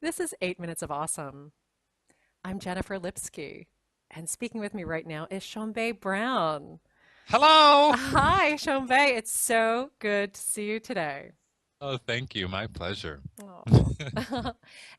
This is 8 Minutes of Awesome. I'm Jennifer Lipsky, and speaking with me right now is Tshombe Brown. Hello. Hi, Tshombe. It's so good to see you today. Oh, thank you. My pleasure. Oh.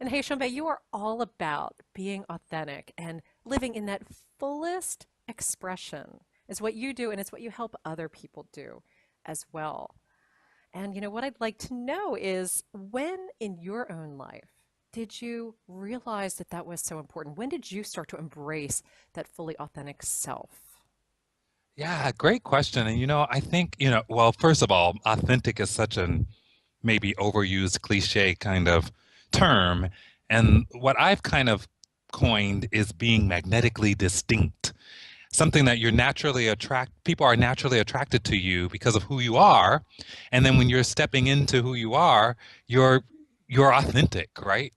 And hey, Tshombe, you are all about being authentic and living in that fullest expression is what you do, and it's what you help other people do as well. And what I'd like to know is when in your own life did you realize that that was so important? When did you start to embrace that fully authentic self? Yeah, great question. And I think, well, first of all, authentic is such an maybe overused cliche kind of term. And what I've kind of coined is being magnetically distinct. Something that people are naturally attracted to you because of who you are. And then when you're stepping into who you are, you're you're authentic, right?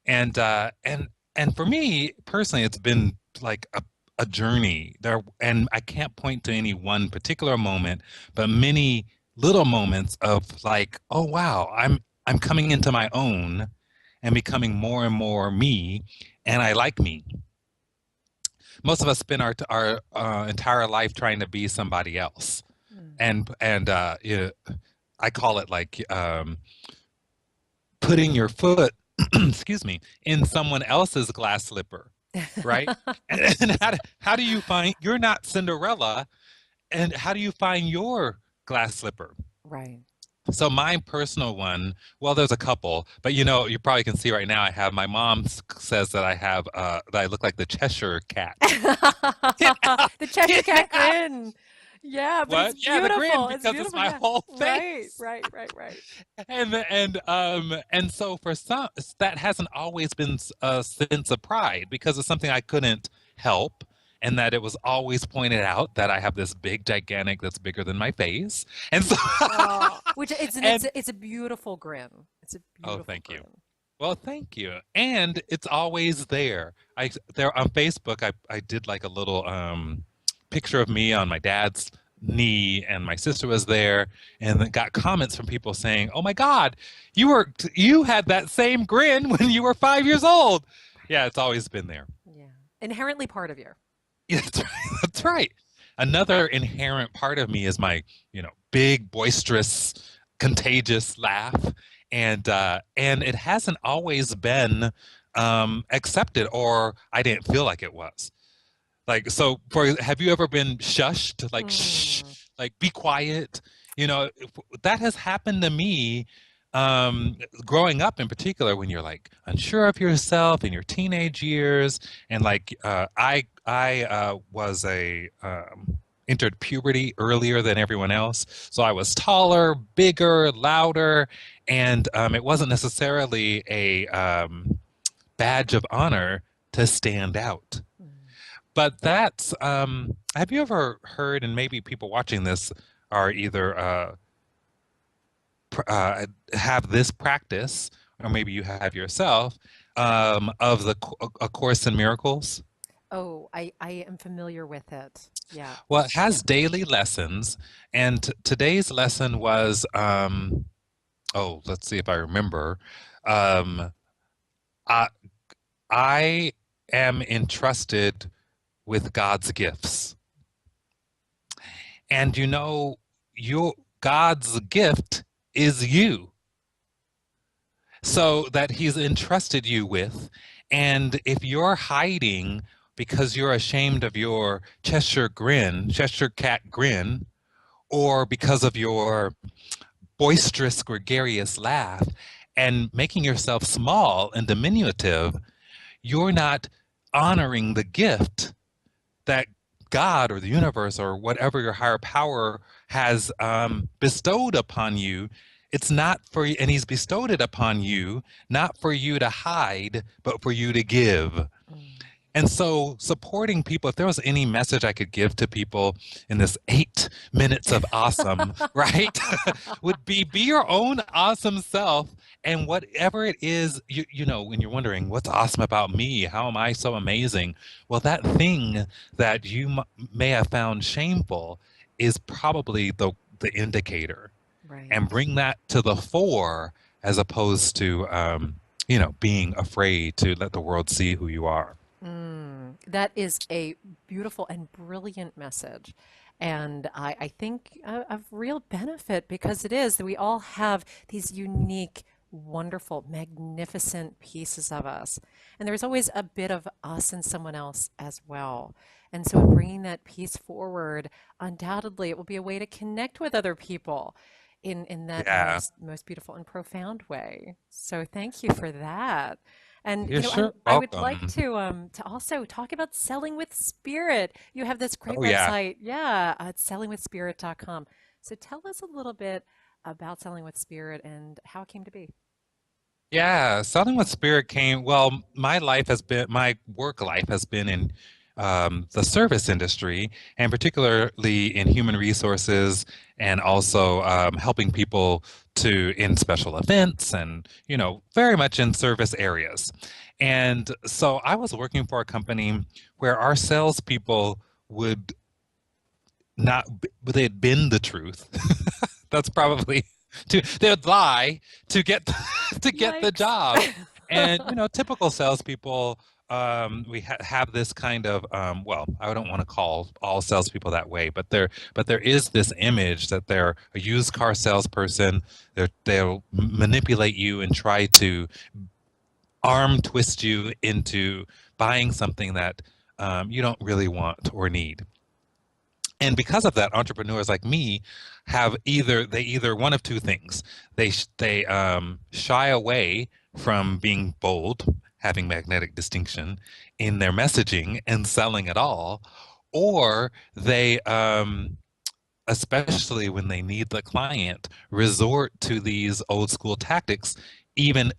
And for me personally, it's been like a journey there, and I can't point to any one particular moment, but many little moments of like, oh wow, I'm coming into my own and becoming more and more me, and I like me. Most of us spend our entire life trying to be somebody else, Mm. and I call it like putting your foot, excuse me, in someone else's glass slipper, right? And how do you find you're not Cinderella, and how do you find your glass slipper? Right. So my personal one, well, there's a couple, but you probably can see right now I have my mom says that I look like the Cheshire cat. The Cheshire Cat Yeah. grin. Yeah, but What? it's Yeah, the grin beautiful. It's because it's beautiful. my Yeah. whole Right, face. right, right, right. And so for some that hasn't always been a sense of pride because it's something I couldn't help, and that it was always pointed out that I have this big gigantic that's bigger than my face. And so Oh, which it's and it's and it's a beautiful grin. It's a oh, beautiful thank you. grin. Well, thank you. And it's always there. I there on Facebook I did like a little picture of me on my dad's knee, and my sister was there, and then got comments from people saying, "Oh my God, you had that same grin when you were 5 years old." Yeah, it's always been there. Yeah. Inherently part of you. Yeah, that's right. That's Yeah. right. Another inherent part of me is my, big, boisterous, contagious laugh, and it hasn't always been accepted, or I didn't feel like it was. Like, so, have you ever been shushed? Like, shh, Mm. like, be quiet. That has happened to me um, growing up in particular when you're like unsure of yourself in your teenage years. And like, I was entered puberty earlier than everyone else. So I was taller, bigger, louder, and it wasn't necessarily a badge of honor to stand out. Mm. But have you ever heard, and maybe people watching this are either have this practice, or maybe you have yourself, of A Course in Miracles? Oh, I am familiar with it. Yeah. Well, it has daily lessons, and today's lesson was, oh, let's see if I remember. Um, I, I am entrusted with God's gifts. And your God's gift is you. So that he's entrusted you with. And if you're hiding because you're ashamed of your Cheshire cat grin, or because of your boisterous, gregarious laugh, and making yourself small and diminutive, you're not honoring the gift that God or the universe or whatever your higher power has bestowed upon you. It's not for you, and He's bestowed it upon you, not for you to hide, but for you to give. Mm. And so, supporting people, if there was any message I could give to people in this 8 minutes of awesome, right, would be your own awesome self. And whatever it is, when you're wondering, what's awesome about me? How am I so amazing? Well, that thing that you may have found shameful is probably the indicator. And Right. bring that to the fore as opposed to, being afraid to let the world see who you are. That is a beautiful and brilliant message. And I think of real benefit because it is that we all have these unique, wonderful, magnificent pieces of us. And there's always a bit of us in someone else as well. And so, in bringing that piece forward, undoubtedly, it will be a way to connect with other people in that Yeah, most beautiful and profound way. So, thank you for that. And you're I sure I would like welcome. to also talk about selling with spirit. You have this great Oh yeah. website, yeah, it's sellingwithspirit.com. So tell us a little bit about Selling with Spirit and how it came to be. Yeah, Selling with Spirit came, well, my work life has been in the service industry, and particularly in human resources, and also helping people in special events and, very much in service areas. And so I was working for a company where our salespeople would they'd bend the truth. That's probably they would lie to get to get the Yikes. job. And typical salespeople, we have this kind of well, I don't want to call all salespeople that way, but there is this image that they're a used car salesperson. They'll manipulate you and try to arm twist you into buying something that you don't really want or need. And because of that, entrepreneurs like me have either one of two things. They shy away from being bold, having magnetic distinction in their messaging and selling at all, or they especially when they need the client, resort to these old school tactics, even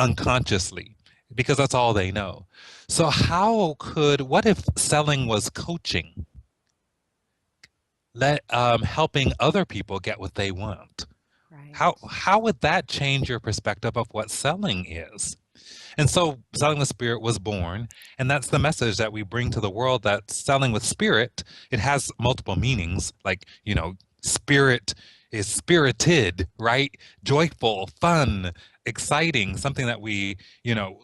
unconsciously, because that's all they know. So what if selling was coaching? Helping other people get what they want. Right. How would that change your perspective of what selling is? And so Selling with Spirit was born, and that's the message that we bring to the world, that selling with spirit, it has multiple meanings, like, spirit is spirited, right? Joyful, fun, exciting, something that we,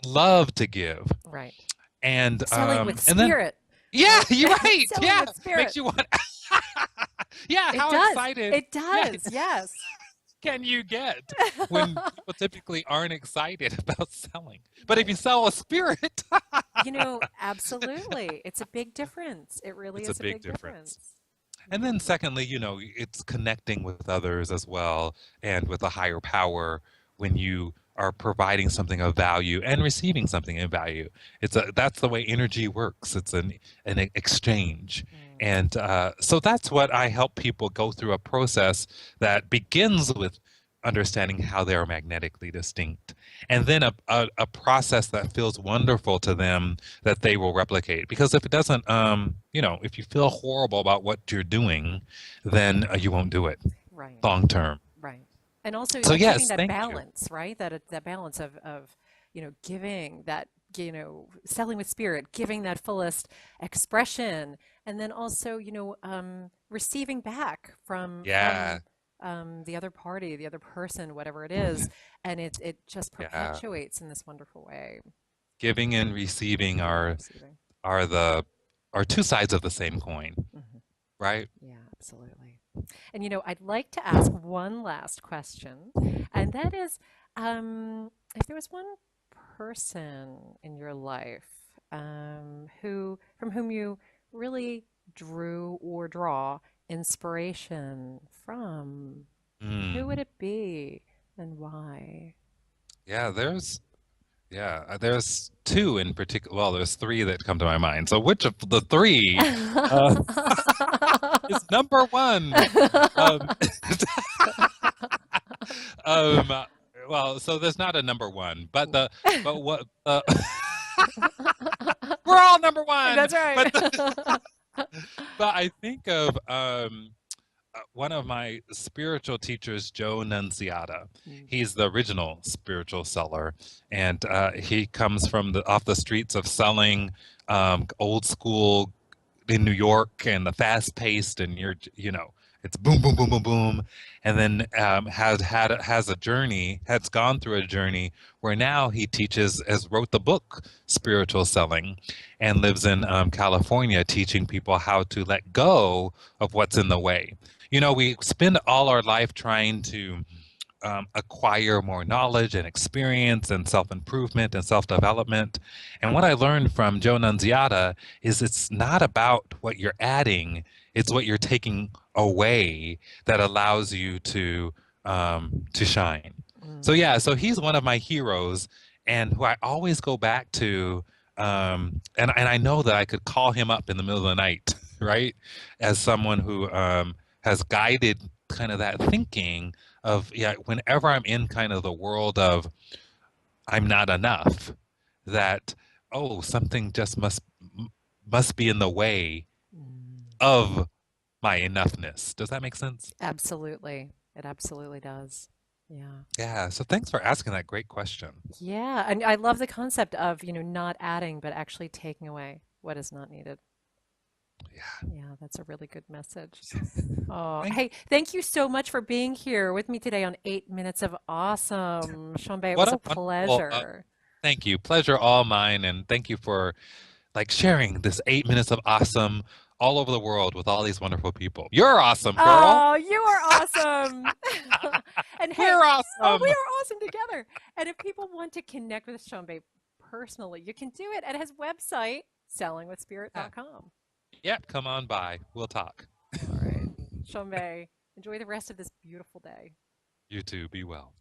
love to give. Right. And Selling with and then spirit, yeah, right? you're right. Selling Yeah, with makes spirit. you want yeah, It how does. excited, It yeah, does. Yes. can you get when people typically aren't excited about selling? But if you sell a spirit, Absolutely. It's a big difference. It really it's a is a big big difference. difference. And then secondly, it's connecting with others as well, and with a higher power when you are providing something of value and receiving something of value. That's the way energy works. It's an exchange. Mm. And so that's what I help people go through, a process that begins with understanding how they're magnetically distinct, and then a process that feels wonderful to them, that they will replicate. Because if it doesn't, if you feel horrible about what you're doing, then you won't do it Right. long term. Right. And also So achieving yes, that thank you. balance, right? That balance of, giving that, selling with spirit, giving that fullest expression, and then also, receiving back from Yeah, the other party, the other person, whatever it is, and it just yeah. perpetuates in this wonderful way. Giving and receiving Giving and are receiving. are the are two sides of the same coin, Hmm. right? Yeah, absolutely. And I'd like to ask one last question, and that is, if there was one person in your life from whom you really drew or draw inspiration from, who would Mm. it be and why? Yeah, there's two in particular. Well, there's three that come to my mind. So which of the three uh, is number one? Um, um, well, so there's not a number one, but what we're all number one. That's right. But but I think of one of my spiritual teachers, Joe Nunziata. Mm. He's the original spiritual seller, and he comes from off the streets of selling old school in New York, and the fast paced, and It's boom, boom, boom, boom, boom, and then has a journey, has gone through a journey where now he teaches, has wrote the book Spiritual Selling, and lives in California, teaching people how to let go of what's in the way. You know, we spend all our life trying to acquire more knowledge and experience and self-improvement and self-development. And what I learned from Joe Nunziata is it's not about what you're adding, it's what you're taking away that allows you to shine. So Mm. yeah, so he's one of my heroes and who I always go back to. And I know that I could call him up in the middle of the night, right? As someone who has guided kind of that thinking of, yeah, whenever I'm in kind of the world of I'm not enough, that, oh, something just must be in the way Mm. of my enoughness. Does that make sense? Absolutely. It absolutely does. Yeah. Yeah. So thanks for asking that great question. Yeah. And I love the concept of, not adding, but actually taking away what is not needed. Yeah. Yeah, that's a really good message. So Oh, thank hey, thank you so much for being here with me today on 8 Minutes of Awesome. Tshombe, it what was a a wonderful pleasure. thank you. Pleasure all mine, and thank you for like sharing this 8 minutes of awesome all over the world with all these wonderful people. You're awesome, girl. Oh, you are awesome. And hey, We're oh, we awesome. are awesome together. And if people want to connect with Tshombe personally, you can do it at his website, Yeah. sellingwithspirit.com. Yep, come on by. We'll talk. All right. Tshombe, enjoy the rest of this beautiful day. You too. Be well.